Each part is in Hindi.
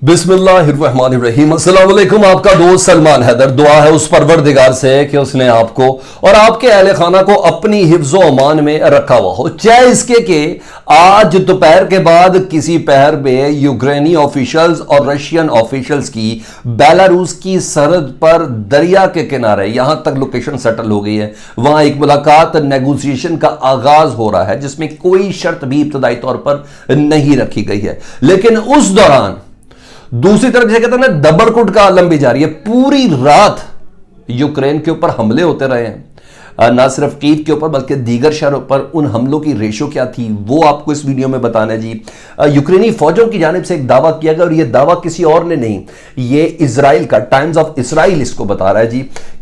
बिस्मिल्लाहिर्रहमानिर्रहीम। अस्सलाम वालेकुम। आपका दोस्त सलमान हैदर। दुआ है उस परवरदिगार से कि उसने आपको और आपके अहले खाना को अपनी हिफ्ज़ो अमान में रखा हुआ हो। चाहे इसके कि आज दोपहर के बाद किसी पहर में यूक्रेनी ऑफिशियल्स और रशियन ऑफिशियल्स की बेलारूस की सरहद पर दरिया के किनारे यहां तक लोकेशन सेटल हो गई है। वहां एक मुलाकात नेगोशिएशन का आगाज हो रहा है जिसमें कोई शर्त भी इब्तदाई तौर पर नहीं रखी गई है, लेकिन उस दौरान दूसरी तरफ जैसे कहते हैं ना, दबड़कुट का आलम भी जारी है। पूरी रात यूक्रेन के ऊपर हमले होते रहे हैं, ना सिर्फ कीव के ऊपर बल्कि दीगर शहरों पर। उन हमलों की रेशो क्या थी वो आपको इस वीडियो में बताना है जी। यूक्रेनी फौजों की जानिब से एक दावा किया गया और यह दावा किसी और ने नहीं, ये इजराइल का टाइम्स ऑफ इसराइल इसको बता रहा है जी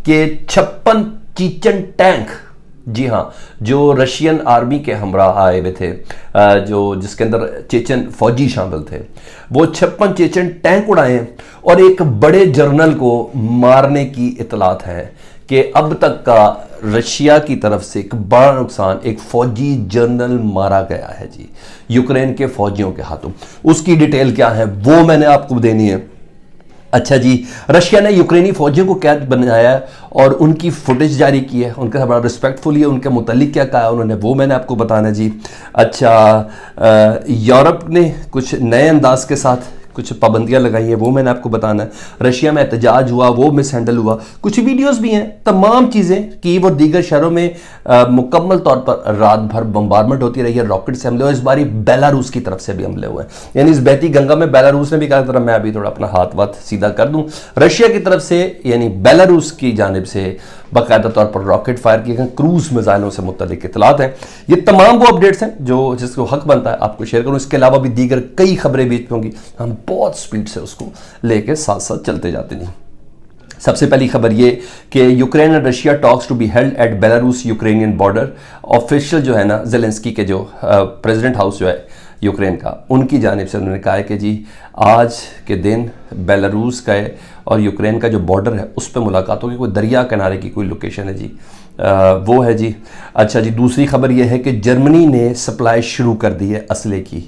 कि 56 चीचन टैंक, जी हाँ, जो रशियन आर्मी के हमरा आए हुए थे, जो जिसके अंदर चेचन फौजी शामिल थे, वो 56 चेचन टैंक उड़ाए हैं और एक बड़े जर्नल को मारने की इतलात है कि अब तक का रशिया की तरफ से एक बड़ा नुकसान, एक फौजी जर्नल मारा गया है जी यूक्रेन के फौजियों के हाथों। उसकी डिटेल क्या है वो मैंने आपको देनी है। अच्छा जी, रशिया ने यूक्रेनी फौजियों को कैद बनाया है और उनकी फुटेज जारी की है। उनके साथ बड़ा रिस्पेक्टफुली है, उनके मुतालिक क्या कहा उन्होंने वो मैंने आपको बताना है जी। अच्छा, यूरोप ने कुछ नए अंदाज के साथ कुछ पाबंदियां लगाई हैं वो मैंने आपको बताना है। रशिया में एहतजाज हुआ, वो मिसहैंडल हुआ, कुछ वीडियोस भी हैं। तमाम चीज़ें कीव और दीगर शहरों में मुकम्मल तौर पर रात भर बम्बारमेंट होती रही है, रॉकेट से हमले हुए। इस बारी बेलारूस की तरफ से भी हमले हुए हैं, यानी इस बहती गंगा में बेलारूस ने भी कहा था मैं अभी थोड़ा अपना हाथ वाथ सीधा कर दूं। रशिया की तरफ से यानी बेलारूस की जानिब से बाकायदा तौर पर रॉकेट फायर किए गए, क्रूज मिसाइलों से मुतल्लिक इतलात हैं। ये तमाम वो अपडेट्स हैं जो जिसको हक बनता है आपको शेयर करूं। इसके अलावा भी दीगर कई खबरें बीच में होंगी, हम बहुत स्पीड से उसको लेके साथ साथ चलते जाते हैं। सबसे पहली खबर ये कि Ukraine and Russia talks to be held at Belarus Ukrainian border. Official जो है ना, ज़ेलेंस्की के जो प्रेसिडेंट हाउस जो है यूक्रेन का, उनकी जानिब से उन्होंने कहा है कि जी आज के दिन बेलारूस का और यूक्रेन का जो बॉर्डर है उस पर मुलाकात होगी। कोई दरिया किनारे की कोई लोकेशन है जी, वो है जी। अच्छा जी, दूसरी खबर यह है कि जर्मनी ने सप्लाई शुरू कर दी है असले की,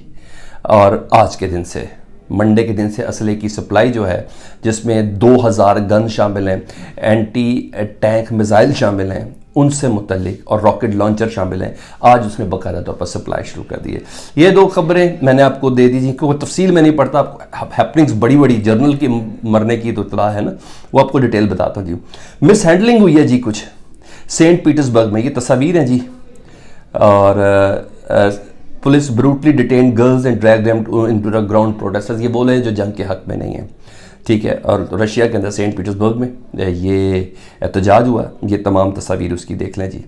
और आज के दिन से मंडे के दिन से असले की सप्लाई जो है, जिसमें 2000 गन शामिल हैं, एंटी टैंक मिसाइल शामिल हैं उनसे मुतल्लिक, और रॉकेट लॉन्चर शामिल हैं। आज उसने बाकायदा तौर पर सप्लाई शुरू कर दी है। ये दो खबरें मैंने आपको दे दी जी, क्योंकि तफसील में नहीं पढ़ता, आपको हैपनिंग्स बड़ी बड़ी जर्नल की मरने की तो इतला है ना, वो आपको डिटेल बताता हूँ जी। मिस हैंडलिंग हुई है जी कुछ सेंट पीटर्सबर्ग में, ये तस्वीर हैं जी। और police brutally detain girls and drag them into the ground protesters. ये बोले जो जंग के हक में नहीं है, ठीक है। और रशिया के अंदर सेंट पीटर्सबर्ग में ये एहतजाज हुआ, ये तमाम तस्वीर उसकी देख लें जी।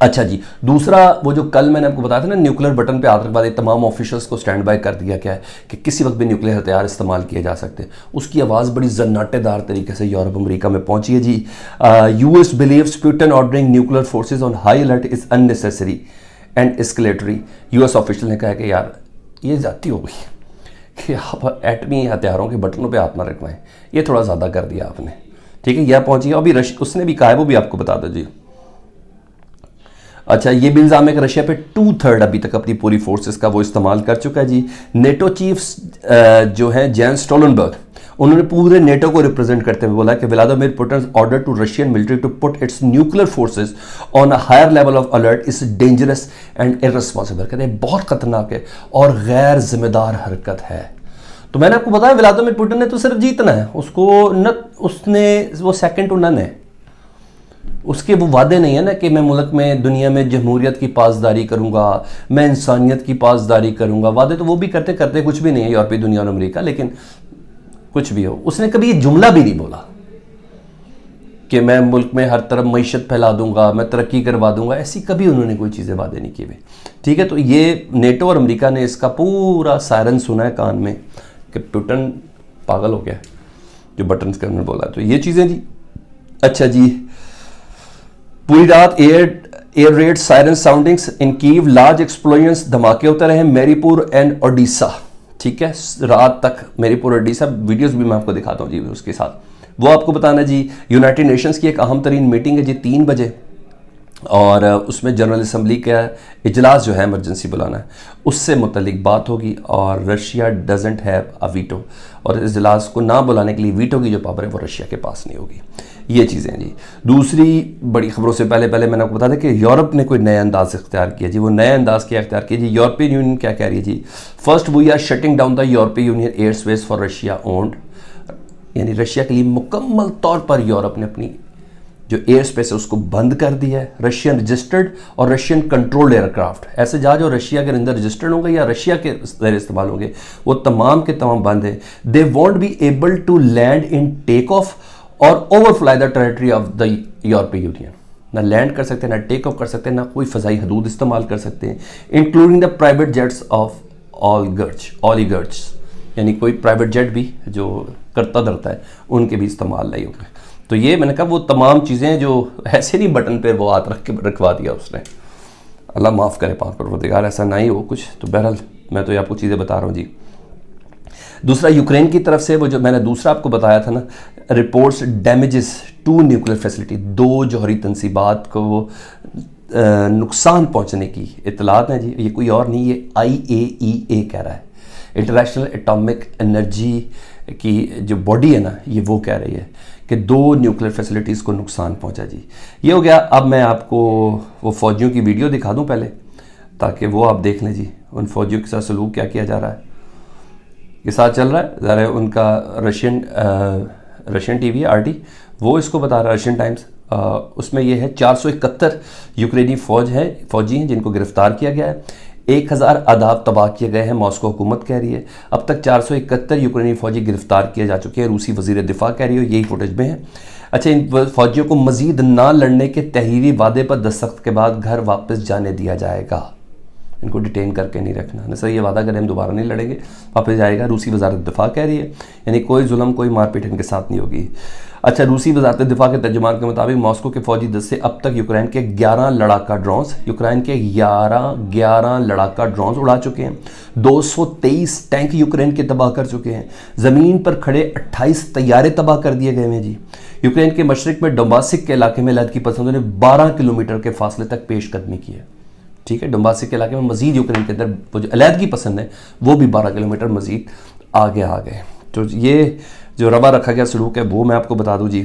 अच्छा जी, दूसरा वो जो कल मैंने आपको बताया था ना, न्यूक्लियर बटन पे आतंकवादी तमाम ऑफिशियल्स को स्टैंड बाय कर दिया गया है कि किसी वक्त भी न्यूक्लियर हथियार इस्तेमाल किए जा सकते हैं। उसकी आवाज़ बड़ी जन्नाटेदार तरीके से यूरोप अमेरिका में पहुंची है जी। US believes Putin ordering nuclear forces on high alert is unnecessary and escalatory. US official ने कहा कि यार ये जाती हो गई कि आप एटमी हथियारों के बटनों पे हाथ ना रखवाएं, ये थोड़ा ज़्यादा कर दिया आपने, ठीक है। यह पहुंची अभी उसने भी कहा है, वो भी आपको बता दो जी। अच्छा, ये भी इल्ज़ाम है कि रशिया पे 2/3 अभी तक अपनी पूरी फोर्सेस का वो इस्तेमाल कर चुका है जी। नेटो चीफ्स जो हैं जेंस स्टोलनबर्ग, उन्होंने पूरे नेटो को रिप्रेजेंट करते हुए बोला कि Vladimir Putin order to Russian military to put its nuclear forces on a higher level of alert is dangerous and irresponsible. कहते हैं बहुत खतरनाक है और गैर जिम्मेदार हरकत है। तो मैंने आपको बताया व्लादिमीर पुतिन ने तो सिर्फ जीतना है, उसको न उसने वो सेकंड टू नन है, उसके वो वादे नहीं है ना कि मैं मुल्क में दुनिया में जमहूरियत की पासदारी करूंगा, मैं इंसानियत की पासदारी करूंगा। वादे तो वो भी करते करते कुछ भी नहीं है यूरोपीय दुनिया और अमेरिका, लेकिन कुछ भी हो उसने कभी ये जुमला भी नहीं बोला कि मैं मुल्क में हर तरफ मईशत फैला दूंगा, मैं तरक्की करवा दूंगा। ऐसी कभी उन्होंने कोई चीज़ें वादे नहीं किए हुए, ठीक है। तो ये नेटो और अमेरिका ने इसका पूरा सायरन सुना है कान में कि पुतिन पागल हो गया जो बटन के अंदर बोला। तो ये चीज़ें जी। अच्छा जी, पूरी रात एयर रेड सायरन साउंडिंग्स इन कीव, लार्ज एक्सप्लोजन्स, धमाके होते रहे मेरीपुर एंड ओडिशा, ठीक है। रात तक मेरीपुर ओडिशा, वीडियोस भी मैं आपको दिखाता हूँ जी उसके साथ, वो आपको बताना जी। यूनाइटेड नेशंस की एक अहम तरीन मीटिंग है जी 3 बजे, और उसमें जनरल असम्बली का इजलास जो है इमरजेंसी बुलाना है, उससे मुतलिक बात होगी। और Russia doesn't have a veto, और इजलास को ना बुलाने के लिए वीटो की जो पावर है वो रशिया के पास नहीं होगी। ये चीज़ें हैं जी। दूसरी बड़ी खबरों से पहले मैंने आपको बता दें कि यूरोप ने कोई नया अंदाज इख्तियार किया जी। वो नया अंदाज क्या इख्तियार किया जी? यूरोपियन यूनियन क्या कह रही है जी? First we are shutting down the European Union air space for Russia owned, यानी रशिया के लिए मुकम्मल तौर पर यूरोप ने अपनी जो एयर स्पेस है उसको बंद कर दिया है। रशियन रजिस्टर्ड और रशियन कंट्रोल्ड एयरक्राफ्ट, ऐसे जहाज जो रशिया के अंदर रजिस्टर्ड होंगे या रशिया के ज़रिए इस्तेमाल होंगे, वो तमाम के तमाम बंद है। They won't be able to land in take off or overfly the territory of the European Union. ना लैंड कर सकते हैं, ना टेक ऑफ कर सकते हैं, ना कोई फ़ज़ाई हदूद इस्तेमाल कर सकते हैं, including the private jets of oligarch, यानी कोई प्राइवेट जेट भी जो करता धरता है उनके भी इस्तेमाल नहीं होंगे। तो ये मैंने कहा वो तमाम चीज़ें जो ऐसे नहीं बटन पे वो हाथ रख के रखवा दिया उसने। अल्लाह माफ़ करे पाक परवरदिगार, ऐसा ना ही हो कुछ। तो बहरहाल मैं तो ये आपको चीज़ें बता रहा हूँ जी। दूसरा यूक्रेन की तरफ से वो जो मैंने दूसरा आपको बताया था ना, reports damages to nuclear facility, 2 जौहरी तनसीबात को नुकसान पहुँचने की इतलात हैं जी। ये कोई और नहीं, ये IAEA कह रहा है, इंटरनेशनल एटॉमिक एनर्जी की जो बॉडी है ना, ये वो कह रही है कि 2 न्यूक्लियर फैसिलिटीज़ को नुकसान पहुंचा जी। ये हो गया। अब मैं आपको वो फ़ौजियों की वीडियो दिखा दूं पहले, ताकि वो आप देख लें जी उन फ़ौजियों के साथ सलूक क्या किया जा रहा है। ये साथ चल रहा है ज़रा उनका रशियन TV RT, वो इसको बता रहा है, रशियन टाइम्स। उसमें ये है 471 यूक्रेनी फ़ौजी हैं जिनको गिरफ़्तार किया गया है। 1000 आदाब तबाह किए गए हैं, मॉस्को हुकूमत कह रही है। अब तक 471 यूक्रेनी फ़ौजी गिरफ्तार किए जा चुके हैं, रूसी वज़ीर दिफा कह रही है, यही फुटेज में है। अच्छा, इन फ़ौजियों को मज़ीद ना लड़ने के तहरीरी वादे पर दस्तखत के बाद घर वापस जाने दिया जाएगा। इनको डिटेन करके नहीं रखना, न सर ये वादा करें हम दोबारा नहीं लड़ेंगे, वापस जाएगा, रूसी वज़ारत दिफा कह रही है। यानी कोई जुल्म कोई मारपीट इनके साथ नहीं होगी। अच्छा, रूसी वज़ारत दिफा के तर्जुमान के मुताबिक मॉस्को के फौजी दस्ते अब तक यूक्रेन के 11 लड़ाका ड्रोन्स उड़ा चुके हैं। 223 टैंक यूक्रेन के तबाह कर चुके हैं। ज़मीन पर खड़े 28 तैयारे तबाह कर दिए गए हैं जी। यूक्रेन के मशरक में डोम्बासिक के इलाके में लहद की पसंदों ने 12 किलोमीटर के फासले तक पेशकदमी की है। ठीक है, डोम्बासिक के इलाके में मजीद यूक्रेन के अंदर वो जो अलहदगी पसंद है वो भी 12 किलोमीटर मजीद आगे आ गए। तो ये जो रवा रखा गया सलूक है वो मैं आपको बता दूं जी।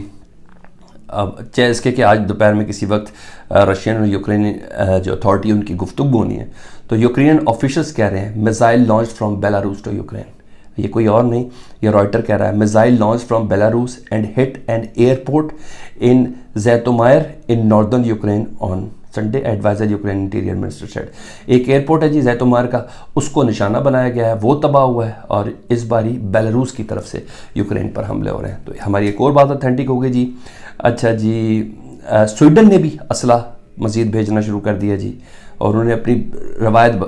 अब चाहे इसके कि आज दोपहर में किसी वक्त रशियन और यूक्रेनी जो अथॉरिटी उनकी गुफ्तगू होनी है, तो यूक्रेनियन ऑफिशियल्स कह रहे हैं missile launch from Belarus to Ukraine. ये कोई और नहीं, ये रॉयटर कह रहा है। Missile launch from Belarus and hit an airport in Zhytomyr in northern Ukraine on Sunday, adviser Ukraine interior minister said. एक एयरपोर्ट है जी जैतोमार का, उसको निशाना बनाया गया है, वो तबाह हुआ है और इस बारी बेलारूस की तरफ से यूक्रेन पर हमले हो रहे हैं। तो हमारी एक और बात ऑथेंटिक हो गई जी। अच्छा जी, स्वीडन ने भी असला मज़ीद भेजना शुरू कर दिया जी, और उन्होंने अपनी रवायत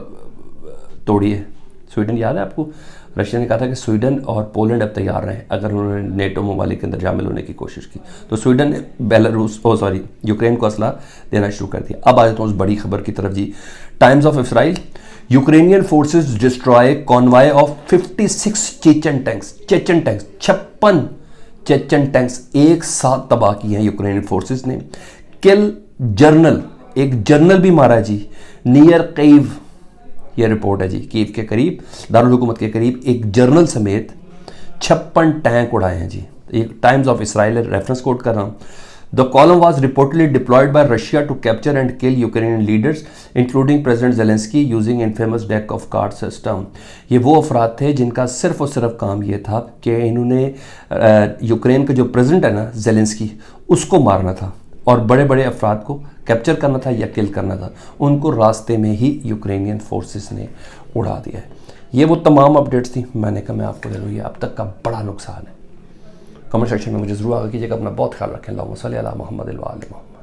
तोड़ी है। स्वीडन याद है आपको, रशिया ने कहा था कि स्वीडन और पोलैंड अब तैयार रहें अगर उन्होंने नेटो ममालिक के अंदर शामिल होने की कोशिश की। तो स्वीडन ने यूक्रेन को असला देना शुरू कर दिया। अब आ जाता हूँ उस बड़ी खबर की तरफ जी। Times of Israel, Ukrainian forces destroy convoy of 56 Chechen tanks 56 Chechen tanks एक साथ तबाह किए हैं यूक्रेनियन फोर्सेज ने। किल जर्नल, एक जर्नल भी मारा जी नियर कीव। यह रिपोर्ट है जी, कीव के करीब, दारुल हुकूमत के करीब एक जर्नल समेत 56 टैंक उड़ाए हैं जी। एक Times of Israel reference quote कर रहा हूँ। The column was reportedly deployed by Russia to capture and kill Ukrainian leaders including President Zelensky using infamous deck of card system. ये वो अफराद थे जिनका सिर्फ और सिर्फ काम ये था कि इन्होंने यूक्रेन के जो प्रेसिडेंट है ना जेलेंस्की, उसको मारना था और बड़े बड़े अफराद को कैप्चर करना था या किल करना था। उनको रास्ते में ही यूक्रेनियन फोर्सेस ने उड़ा दिया है। ये वो तमाम अपडेट्स थी, मैंने कहा मैं आपको दे दूँ। ये अब तक का बड़ा नुकसान है। कमेंट सेक्शन में मुझे ज़रूर आगे कीजिएगा। अपना बहुत ख्याल रखें। अल्लाहुम्मा सल्ली अला मुहम्मद व आले मुहम्मद।